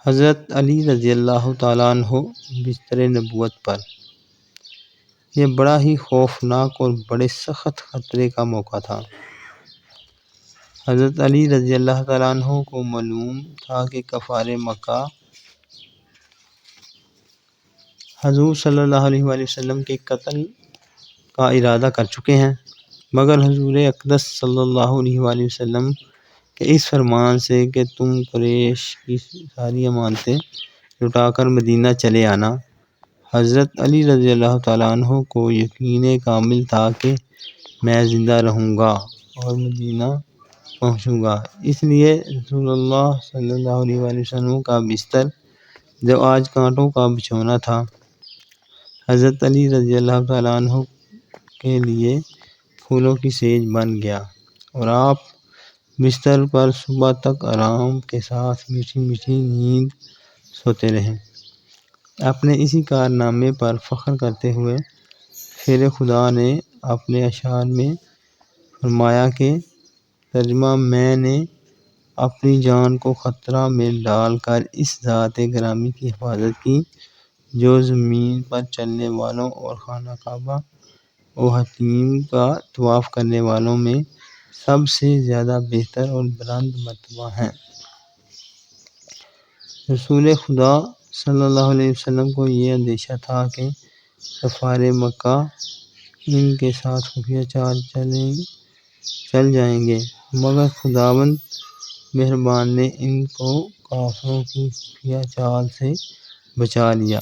حضرت علی رضی اللہ تعالیٰ عنہ بستر نبوت پر۔ یہ بڑا ہی خوفناک اور بڑے سخت خطرے کا موقع تھا۔ حضرت علی رضی اللہ تعالیٰ عنہ کو معلوم تھا کہ کفار مکہ حضور صلی اللہ علیہ وآلہ وسلم کے قتل کا ارادہ کر چکے ہیں، مگر حضور اقدس صلی اللہ علیہ وآلہ وسلم کے اس فرمان سے کہ تم قریش کی ساری امانتیں لٹا کر مدینہ چلے آنا، حضرت علی رضی اللہ تعالیٰ عنہ کو یقین کامل تھا کہ میں زندہ رہوں گا اور مدینہ پہنچوں گا۔ اس لیے رسول اللہ صلی اللہ علیہ وآلہ وسلم کا بستر، جو آج کانٹوں کا بچھونا تھا، حضرت علی رضی اللہ تعالیٰ عنہ کے لیے پھولوں کی سیج بن گیا، اور آپ بستر پر صبح تک آرام کے ساتھ میٹھی میٹھی نیند سوتے رہے۔ اپنے اسی کارنامے پر فخر کرتے ہوئے شیر خدا نے اپنے اشعار میں فرمایا کہ ترجمہ: میں نے اپنی جان کو خطرہ میں ڈال کر اس ذات گرامی کی حفاظت کی، جو زمین پر چلنے والوں اور خانہ کعبہ و حتیم کا طواف کرنے والوں میں سب سے زیادہ بہتر اور بلند مرتبہ ہیں۔ رسول خدا صلی اللہ علیہ وسلم کو یہ اندیشہ تھا کہ کفار مکہ ان کے ساتھ خفیہ چال چل جائیں گے، مگر خداوند مہربان نے ان کو کافروں کی خفیہ چال سے بچا لیا۔